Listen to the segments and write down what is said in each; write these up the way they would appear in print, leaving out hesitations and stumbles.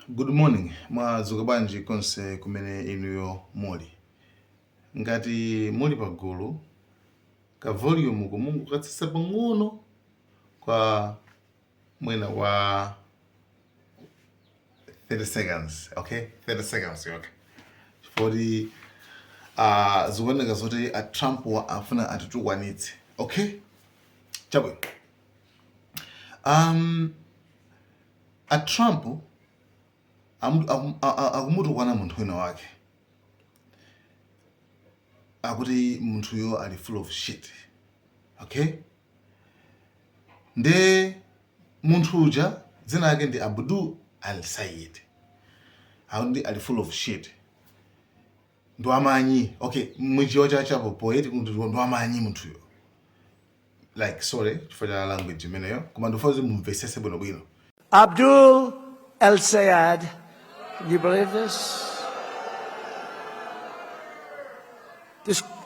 Good morning, mwadzuka bwanji konse kumene inuyo muli. Ngati muli pagulu, ka volume kumungu katsitsa pang'ono kwa mwina wa 30 seconds, okay? 30 seconds, okay? Chifukwa zikuoneka zoti a Trump afuna atitukwanitse, okay? Chabwino. A Trump akumutukwana munthu wina wake. Akuti munthuyo ali full of shit, okay? Nde munthu uja dzina lake ndi Abdul al-Sayed. Akuti ali full of shit. Ndo amanyi, okay, mwichiwo chachapo poeti kuti ndo amanyi munthuyo. Like, sorry, chifukwa cha language imeneyo, koma ndofuna mumvesese bwinobwino. Abdul al-Sayed, can you believe this?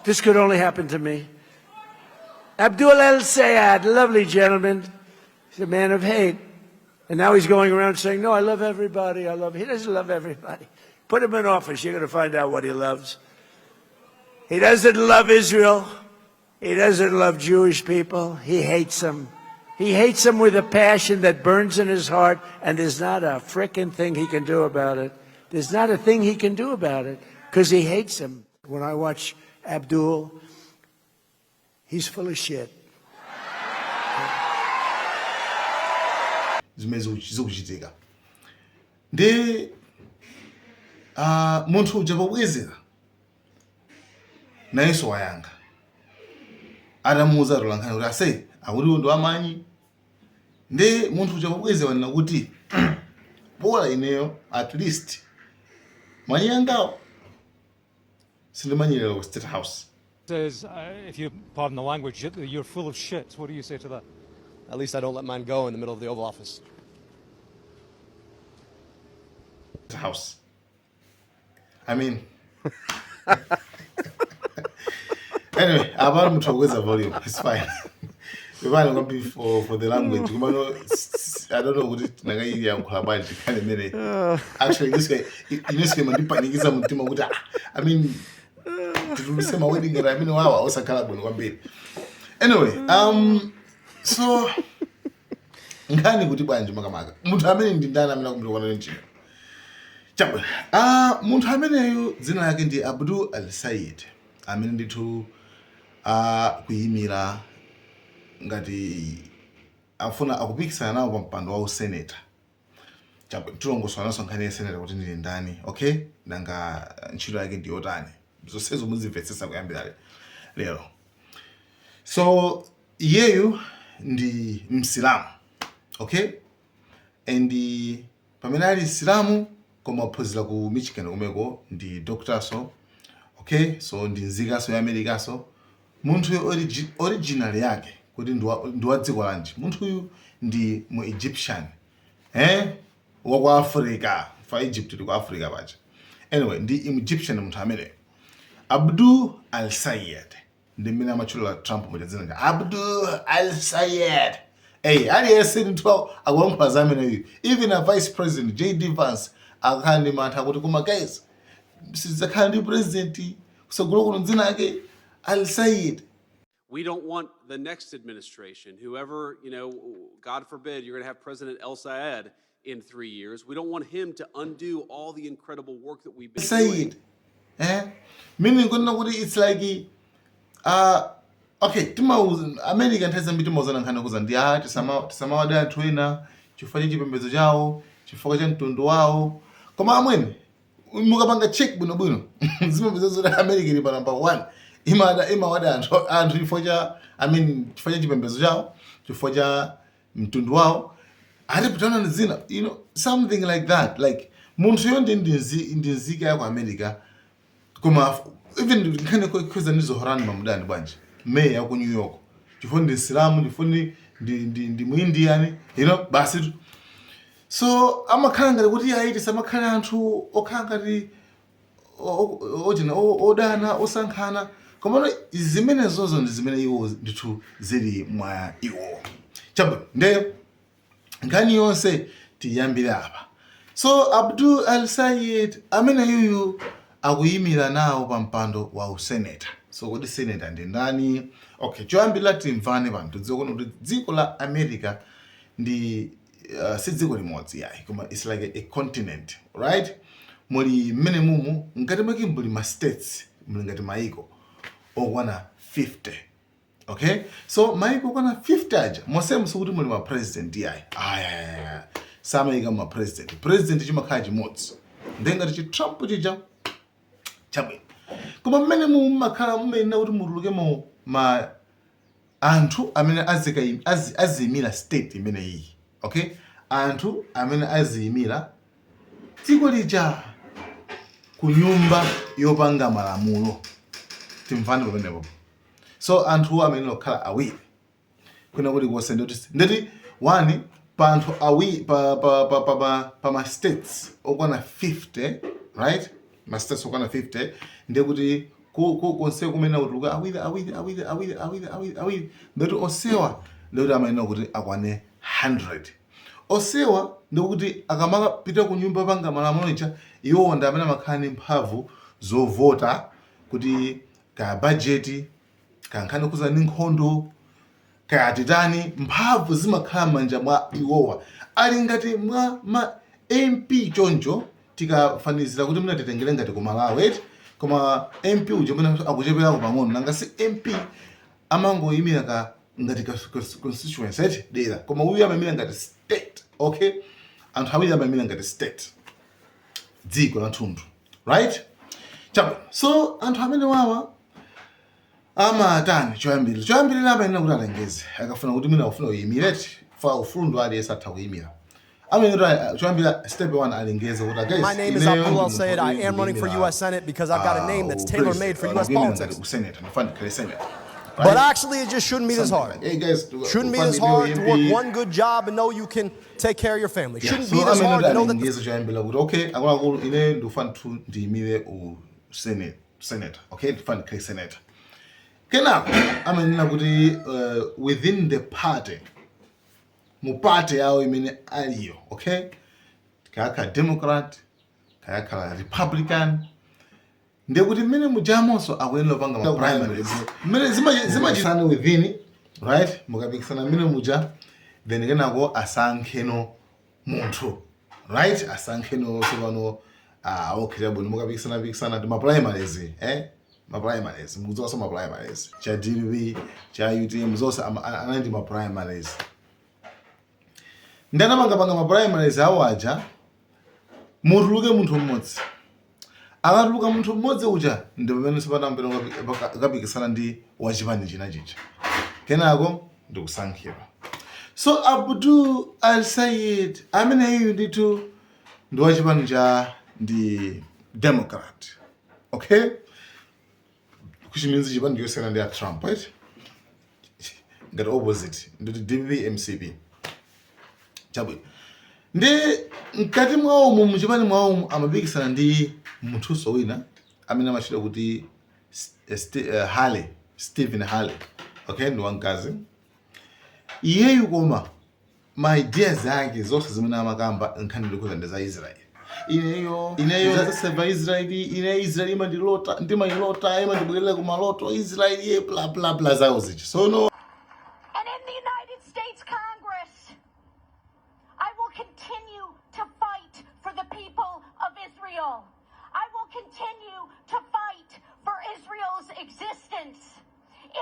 This could only happen to me. Abdul al-Sayed, lovely gentleman. He's a man of hate. And now he's going around saying, no, I love everybody. He doesn't love everybody. Put him in office. You're going to find out what he loves. He doesn't love Israel. He doesn't love Jewish people. He hates them. He hates them with a passion that burns in his heart, and there's not a frickin' thing he can do about it. There's not a thing he can do about it, because he hates them. When I watch Abdul, he's full of shit. Zikuchitika. Nde munthu uja pobwezera nayenso wayankha. Atamuwuza tolankhani kuti ase akuti ndo amanyi. Nde munthu uja pobwezera wanena kuti bola ineyo at least manyangawo sindimanyirira ku State House. Says, if you pardon the language, you're full of shit. What do you say to that? At least I don't let mine go in the middle of the Oval Office. House. I mean, anyway, about mutogweza volume. It's fine. We're not going to be for the language. I don't know what it is. Actually, this guy, this guy, I mean, to my wedding, I mean, wow, I was a calabar. Anyway, so ngani kuti bwanji makamaka munthu amene ndi ndani amene akumutokwana nchini chabwino munthu ameneyo dzina lake ndi Abdul al-Sayed amene ndithu kuyimira ngati afuna akupikisana nawo pa mpando wa useneta. Chabwino tilongoswananso nkhani ya seneta kuti ndili ndani, okay, nanga ntchito yake ndi yotani, zonsezo muzimvetsesa kuyambira lero. So iyeyu ndi Msilamu, okay, and pamene ali Msilamu koma aphunzira ku Michigan kumeko ndi doctorso, okay, so ndi nzikaso ya Americaso. Munthu original yake kuti ndi wa dziko lanji. Munthu uyu ndi mu Egyptian, wa kwa Africa, fa Egypt ndi kwa Africa pacha. Anyway, ndi Egyptian munthu amene Abdul al-Sayed ndi mmene amachula Trump mujadzina Abdul al-Sayed. Hey, aliyese ntwa akulankhula zamene even a vice president J.D. Vance akhandi mantha kuti kuma guys sizakhala ndi president kusagula kuno dzina yake al-Sayed. We don't want the next administration, whoever, God forbid, you're going to have President el-Sayed in 3 years. We don't want him to undo all the incredible work that we've been doing. Meaning it's like okay, America nthawi mbiri timawuzana nkhani kuza ndi tisamawada anthu ena chifukwa cha chipembedzo chawo, chifukwa cha mtundu wawo. Koma amwene mukapanga check bwinobwino zimapeza zoti America ili pa number 1 imawada anthu chifukwa cha chifukwa cha chipembedzo chawo, chifukwa cha mtundu wawo. Atiputana ndi zina, something like that. Like munthu yo ndi nzika ya ku America koma even nkhani kweza ndizohorani mamudani bwanji mayor ya ku New York chifukwa ndi Islamu, chifukwa ndi mu Indian, basi. So amakhala ngati kuti aiti samakhala anthu okhala ngati odana osankhana, koma zimenezozo ndi zimene iwo ndithu zili mwa iwo. Chabwino nde nkhani yonse tiyambire apa. So Abdul Al-Sayed amene yuyu akuyimira nawo pa mpando wa useneta. So kodi seneta ndi ndani? Okay, choyambirira timvane pano tidziwe kuti dziko la America ndi si dziko limodzi yayi, koma it's like a continent, right? Muli mmene mumu ngati mweki muli ma states, muli ngati maiko okwana 50. Okay? So maiko okwana 50 aja mosemu sikuti muli ma president yayi. Aya. Samayika ma president. President chimakhala chimodzi. Ngati chi Trump chija chabwino. Koma mmene mumakhala mmene kuti mutulukemo ma anthu amene aziyimira state imene iyi. Okay? Anthu amene aziyimira dziko lija ku nyumba yopanga malamulo. Timvane pamenepo. So anthu amene okhala awiri. Kuna kuti kuwose ndeti one pa anthu awiri pa ma states okwana 50, right? Ma states okwana 50 ndiye kuti konse kumene utuluka awiri ndoti osewa ndoti amayenera kuti akwane 100. Osewa ndikuti akamapita ku nyumba panga malamulo ija iwo ndi amene amakhala ndi mphamvu zovota kuti ka budget kankhani kuza ndi nkhondo kaya titani mphamvu zimakhala manja mwa iwowa ali ngati mwa ma MP choncho tikafanizira kuti muna titengere ngati ku Malawi koma MP uja muna akuchepera ku pang'ono nanga si MP amangoyimira ka ngati ka constituency dera koma uyu amayimira ngati state. Okay, anthu awiri amayimira ngati state dziko la thunthu, right? So anthu amene wawa amatani choyambirira amayenera kuti alengeze akafuna kuti mwina ufuna uyimireti fa ufulu aliyesa atha kuyimira. Choyambirira step 1 alengeze kuti guys, my name is Abdul Al-Sayed. I am running for U.S. Senate because I've got a name that's tailor-made for U.S. politics. But actually, it just shouldn't be this hard. Hey guys, shouldn't be this hard to work one good job and know you can take care of your family. Shouldn't be this hard to know that. Okay, akulu ine ndufuna tu ndiyimire u senator. Okay, ndufuna kale senator. Kenako amenena kuti within the party mu party yawo imene aliyo, okay? Kaya Democrat, kaya Republican. Ndiye kuti mmene mujamonso akuyenera panga ma primaries. Mmene zimachitana within, right? Mukapikisana mmene muja then kenako asankheno munthu, right? Asankheno sopano okira bwino mukapikisana ndi ma primaries, ma primaries muzonse ma primaries cha DPP cha UTM zonse anandi ma primaries. Ndana panga ma primaries awo aja mutuluke munthu mmodzi. Akatuluka munthu mmodzi uja ndi pamene sipanambira kapikisana ndi wachipani china chicha. Kenako ndikusankhidwa. So Abdul Al-Sayed amene iyu nditu ndi wachipani cha ndi Democrat. Okay? Which means chipani chiyosiyana ndi Trump, right? Ngati opposite nditi DPP MCP. Chabwino. Ndi mkati mwawo muchipani mwawo amapikisana ndi munthu wina amene amachita kuti Stephen Hale. Okay, ndi wankazi. Iyeyu koma ma ideas zake zonse zimene amakamba nkhani ndikuza ndi za Israel. Ineyo za save Israel, Israel imandilota imandibwerera ku maloto Israel ye bla bla bla zawo zichi. So no. And in the United States Congress, I will continue to fight for the people of Israel. I will continue to fight for Israel's existence.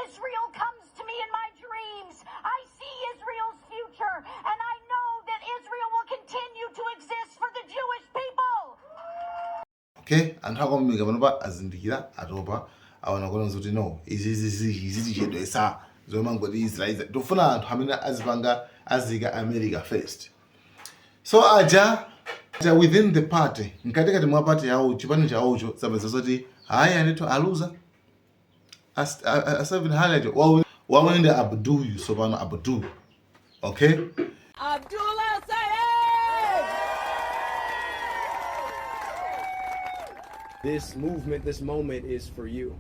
Israel comes to me in my dreams. I see Israel's future, and I know that Israel will continue to exist for the Jewish people. Okay, anthu akomika panopa azindikira atopa aona kuona kuti no izi chedwesa zomangoti Israel tofuna anthu amene azika America first. So aja within the party mkatikati mwa party yawo chipani chawocho zapeza zoti hayi anetho aluza Stephen Hale wawende Abdul sopano Abdul. Okay? Abdul Al-Sayed! This movement, this moment is for you.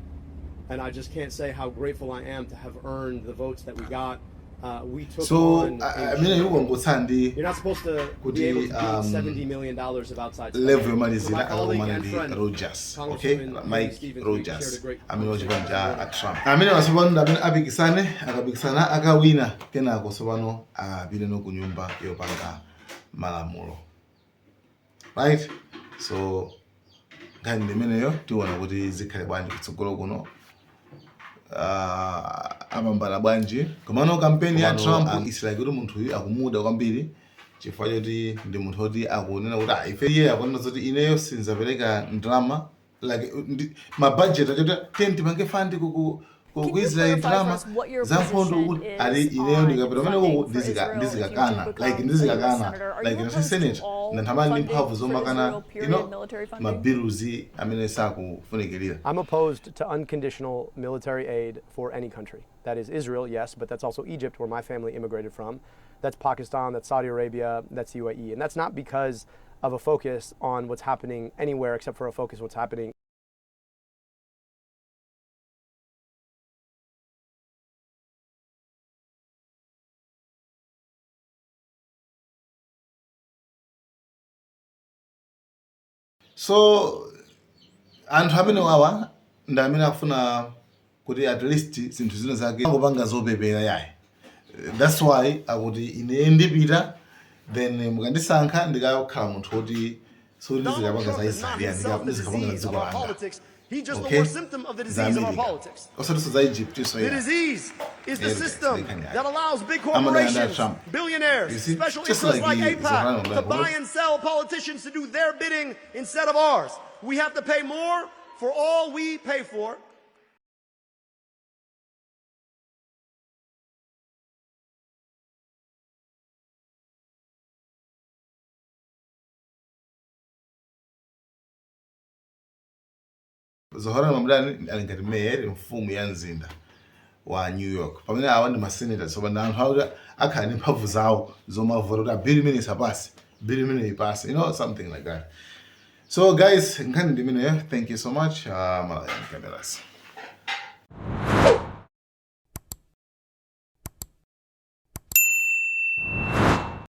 And I just can't say how grateful I am to have earned the votes that we got We took So on. amene yukongotsala ndi You're not supposed to Kuti, be able to beat $70 million of outside level spending. yomalizira My colleague akakumana and ndi friend, Rogers, okay? Congressman Mike Stevens, we shared Rogers a great amene wachipani cha conversation. Trump. Amene wasopano amene apikisane akapikisana akawina kenako sopano apite no ku nyumba yopanga malamulo, right? So nkhani imeneyo tiona kuti zikhale bwanji kutsogolo kuno, apambana bwanji. Komano kampeni ya Trump isila kuti munthu uyu akumuda kwambiri chifukwa choti ndi munthu oti akunena kuti ife iye akunena zoti ineyo sinzapereka ndalama like mabudget achoti tipange fund ku Israel drama za nkhondo kuti ali ineyo ndikapita pamene ndizikakana like nase Senate ndanthamani ndi mphamvu zomakana mabiluzi amene sakufunikirira. I'm opposed to unconditional military aid for any country. That is Israel, yes, but that's also Egypt, where my family immigrated from. That's Pakistan, that's Saudi Arabia, that's UAE. And that's not because of a focus on what's happening anywhere except for a focus on what's happening. So anthu amene wawa ndi amene akufuna kuti at least zinthu zino zake angopanga zopepera yayi. That's why akuti ine ndipita then mukandisankha ndikakhala munthu woti so ndizikapanga za Israel ndizikapanga za dziko langa. He's just Okay? one more symptom of the disease of our politics. Osatiso za Egypt so The disease is the system that allows big I'm gonna hand corporations, Trump. billionaires, You see? special Just interests like like the Zohran AIPAC to level. buy and sell politicians to do their bidding instead of ours. We have to pay more for all we pay for. Zohran Mamdani ali ngati mayor mfumu ya mzinda wa New York. Pamene awa ndi masenators so bana anthu akhala ndi mphamvu zawo zomavota kuti bill imene isapase, bill imene ipase, something like that. So guys, nkhani ndi imeneyo. Thank you so much. Malawi cameras.